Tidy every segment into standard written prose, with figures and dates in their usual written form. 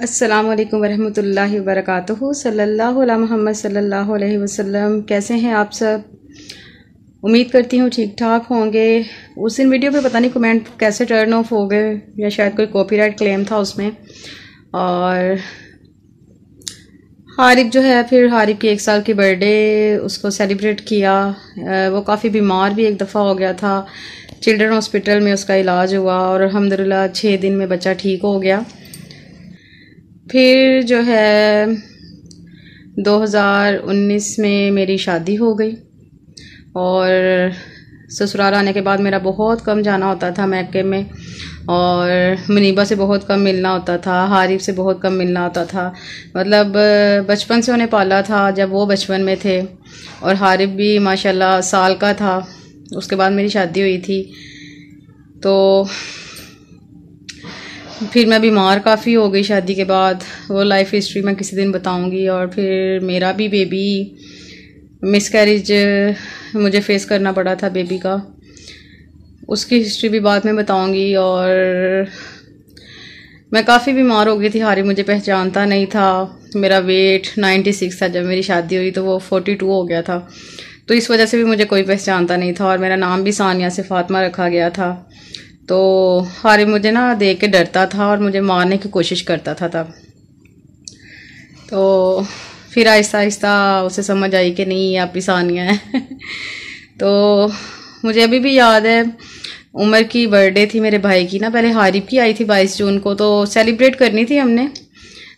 अस्सलामुअलैकुम वरहमतुल्लाहि वबरकातुहू सल्लल्लाहु अला मुहम्मद सल्लल्लाहु अलैहि वसल्लम। कैसे हैं आप सब? उम्मीद करती हूँ ठीक ठाक होंगे। उस दिन वीडियो पे पता नहीं कमेंट कैसे टर्न ऑफ हो गए या शायद कोई कॉपीराइट क्लेम था उसमें। और हारिब जो है, फिर हारिब की 1 साल की बर्थडे उसको सेलिब्रेट किया। वो काफ़ी बीमार भी एक दफ़ा हो गया था, चिल्ड्रन हॉस्पिटल में उसका इलाज हुआ और अल्हम्दुलिल्लाह 6 दिन में बच्चा ठीक हो गया। फिर जो है 2019 में मेरी शादी हो गई और ससुराल आने के बाद मेरा बहुत कम जाना होता था मैके में, और मुनीबा से बहुत कम मिलना होता था, हारिब से बहुत कम मिलना होता था। मतलब बचपन से उन्हें पाला था जब वो बचपन में थे, और हारिब भी माशाल्लाह साल का था। उसके बाद मेरी शादी हुई थी, तो फिर मैं बीमार काफ़ी हो गई शादी के बाद। वो लाइफ हिस्ट्री मैं किसी दिन बताऊंगी। और फिर मेरा भी बेबी मिसकैरेज मुझे फेस करना पड़ा था बेबी का, उसकी हिस्ट्री भी बाद में बताऊंगी। और मैं काफ़ी बीमार हो गई थी, हारिब मुझे पहचानता नहीं था। मेरा वेट 96 था जब मेरी शादी हुई, तो वो 42 हो गया था। तो इस वजह से भी मुझे कोई पहचानता नहीं था, और मेरा नाम भी सानिया से फातिमा रखा गया था। तो हारिब मुझे ना देख के डरता था और मुझे मारने की कोशिश करता था तब। तो फिर आहिस्ता आहिस्ता उसे समझ आई कि नहीं, ये आप ही सानिया है। तो मुझे अभी भी याद है, उमर की बर्थडे थी मेरे भाई की ना, पहले हारिब की आई थी 22 जून को, तो सेलिब्रेट करनी थी हमने,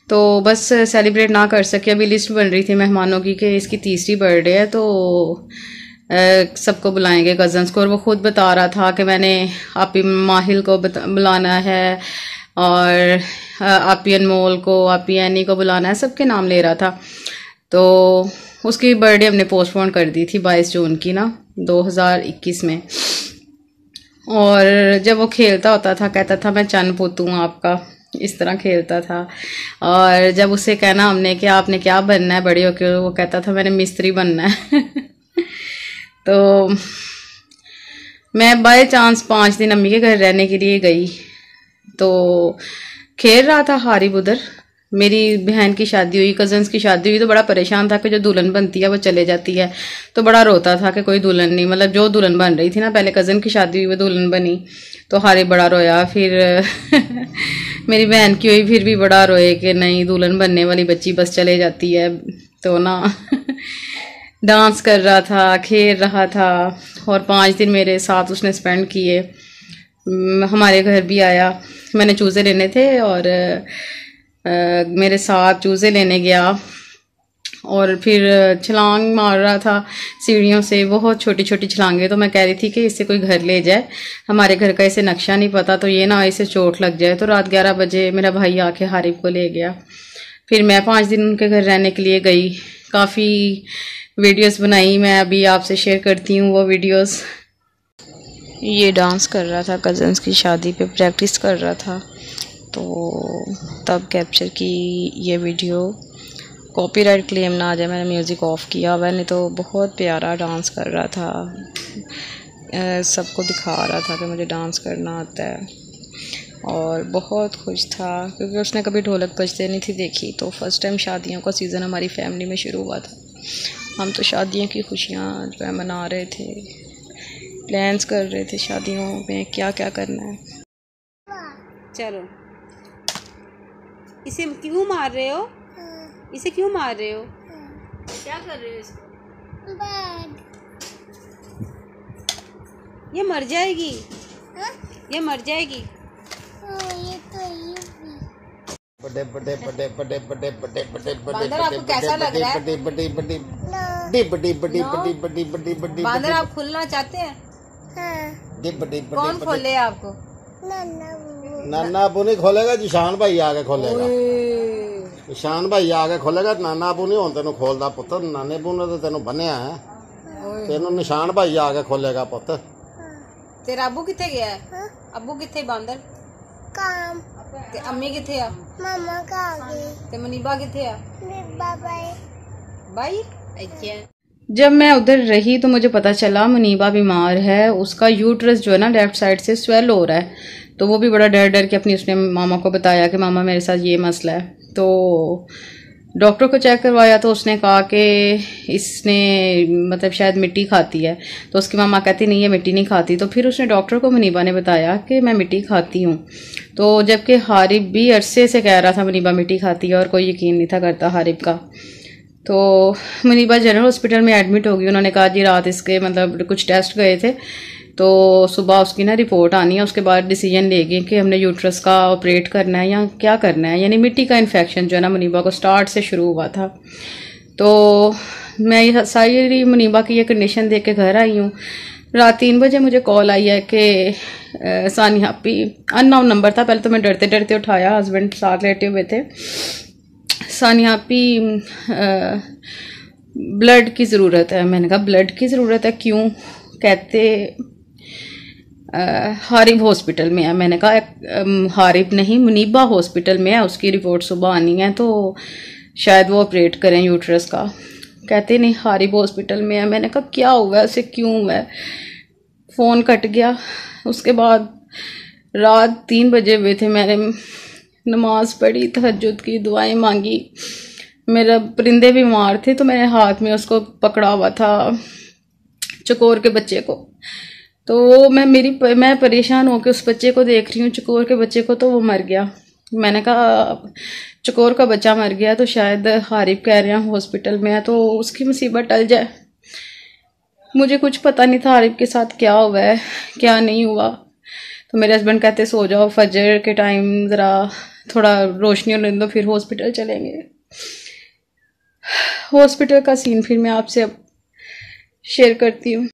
तो बस सेलिब्रेट ना कर सके। अभी लिस्ट बन रही थी मेहमानों की कि इसकी 3री बर्थडे है, तो सबको बुलाएंगे कज़न्स को। और वो खुद बता रहा था कि मैंने आपी माहिल को बुलाना है, और आपी अनमोल को, आपी एनी को बुलाना है, सबके नाम ले रहा था। तो उसकी बर्थडे हमने पोस्टपोन कर दी थी 22 जून की ना, 2021 में। और जब वो खेलता होता था कहता था मैं चन्न पुत हूँ आपका, इस तरह खेलता था। और जब उसे कहना हमने कि आपने क्या बनना है बड़े होकर, वो कहता था मैंने मिस्त्री बनना है। तो मैं बाय चांस 5 दिन अम्मी के घर रहने के लिए गई, तो खेल रहा था हारिब उधर। मेरी बहन की शादी हुई, कज़न्स की शादी हुई, तो बड़ा परेशान था कि जो दुल्हन बनती है वो चले जाती है। तो बड़ा रोता था कि कोई दुल्हन नहीं, मतलब जो दुल्हन बन रही थी ना, पहले कज़न की शादी हुई वो दुल्हन बनी, तो हारिब बड़ा रोया। फिर मेरी बहन की हुई, फिर भी बड़ा रोए कि नहीं, दुल्हन बनने वाली बच्ची बस चले जाती है। तो ना डांस कर रहा था, खेल रहा था, और 5 दिन मेरे साथ उसने स्पेंड किए। हमारे घर भी आया, मैंने चूज़े लेने थे और मेरे साथ चूज़े लेने गया, और फिर छलांग मार रहा था सीढ़ियों से, बहुत छोटी छोटी छलांगे। तो मैं कह रही थी कि इससे कोई घर ले जाए, हमारे घर का इसे नक्शा नहीं पता, तो ये ना इसे चोट लग जाए। तो रात 11 बजे मेरा भाई आके हारिब को ले गया। फिर मैं 5 दिन उनके घर रहने के लिए गई, काफ़ी वीडियोस बनाई, मैं अभी आपसे शेयर करती हूँ वो वीडियोस। ये डांस कर रहा था, कज़न्स की शादी पे प्रैक्टिस कर रहा था, तो तब कैप्चर की ये वीडियो। कॉपीराइट क्लेम ना आ जाए, मैंने म्यूज़िक ऑफ किया हुआ, नहीं तो बहुत प्यारा डांस कर रहा था। सबको दिखा रहा था कि मुझे डांस करना आता है, और बहुत खुश था क्योंकि उसने कभी ढोलक बजते नहीं थी देखी। तो फर्स्ट टाइम शादियों का सीज़न हमारी फैमिली में शुरू हुआ था। हम तो शादियों की खुशियाँ जो है मना रहे थे, प्लान्स कर रहे थे शादियों में क्या क्या करना है। चलो, इसे क्यों मार रहे हो? इसे क्यों मार रहे हो? क्या कर रहे हो इसको? ये मर जाएगी। ये मर जाएगी। बड़े बड़े बड़े बड़े बड़े बड़े बड़े बांदर, आपको कैसा लग रहा है? बड़ी बड़ी बड़ी बड़ी बड़ी बड़ी बड़ी बड़ी बड़ी बड़ी बांदर, आप खुलना चाहते हैं? कौन खोले आपको? नाना अबू नहीं खोलेगा, निशान भाई आके खोलेगा। निशान भाई आके खोलेगा, नाना अबू नहीं हों तेन खोलदा पुत्र। नाने अबू ने तो तेन बनिया है, तेन निशान भाई आके खोलेगा पुत्र। तेरा अबू किथे गया है? अबू किथे? बांदर काम ते अम्मी किथे आ? मम्मा का आ गई। ते मुनीबा किथे आ? बाई। अच्छा, जब मैं उधर रही तो मुझे पता चला मुनीबा बीमार है, उसका यूट्रस जो है ना लेफ्ट साइड से स्वेल हो रहा है। तो वो भी बड़ा डर डर के अपनी उसने मामा को बताया कि मामा मेरे साथ ये मसला है। तो डॉक्टर को चेक करवाया तो उसने कहा कि इसने मतलब शायद मिट्टी खाती है। तो उसकी मामा कहती नहीं, ये मिट्टी नहीं खाती। तो फिर उसने डॉक्टर को मुनीबा ने बताया कि मैं मिट्टी खाती हूँ। तो जबकि हारिब भी अरसे से कह रहा था मुनीबा मिट्टी खाती है और कोई यकीन नहीं था करता हारिब का। तो मुनीबा जनरल हॉस्पिटल में एडमिट हो गई। उन्होंने कहा जी रात इसके मतलब कुछ टेस्ट गए थे, तो सुबह उसकी ना रिपोर्ट आनी है, उसके बाद डिसीजन लेंगे कि हमने यूट्रस का ऑपरेट करना है या क्या करना है। यानी मिट्टी का इन्फेक्शन जो है ना मुनीबा को स्टार्ट से शुरू हुआ था। तो मैं सारी मुनीबा की ये कंडीशन देख के घर आई हूँ। रात 3 बजे मुझे कॉल आई है कि सानिया आपी, अननोन नंबर था। पहले तो मैं डरते डरते उठाया, हस्बैंड साथ लेटे हुए थे। सानिया आपी ब्लड की ज़रूरत है। मैंने कहा ब्लड की ज़रूरत है, क्यों? कहते हारिब हॉस्पिटल में है। मैंने कहा हारिब नहीं, मुनीबा हॉस्पिटल में है, उसकी रिपोर्ट सुबह आनी है तो शायद वो ऑपरेट करें यूट्रस का। कहते नहीं हारिब हॉस्पिटल में है। मैंने कहा क्या हुआ है, उसे क्यों हुआ है? फ़ोन कट गया। उसके बाद रात 3 बजे हुए थे, मैंने नमाज पढ़ी, तहज्जुद की, दुआएं मांगी। मेरा परिंदे बीमार थे तो मैंने हाथ में उसको पकड़ा हुआ था, चकोर के बच्चे को। तो मैं परेशान होकर उस बच्चे को देख रही हूँ, चकोर के बच्चे को, तो वो मर गया। मैंने कहा चकोर का बच्चा मर गया तो शायद हारिब कह रहे हैं हॉस्पिटल में है तो उसकी मुसीबत टल जाए। मुझे कुछ पता नहीं था हारिब के साथ क्या हुआ है क्या नहीं हुआ। तो मेरे हस्बैंड कहते सो जाओ, फजर के टाइम ज़रा थोड़ा रोशनी होने दो फिर हॉस्पिटल चलेंगे। हॉस्पिटल का सीन फिर मैं आपसे अब शेयर करती हूँ।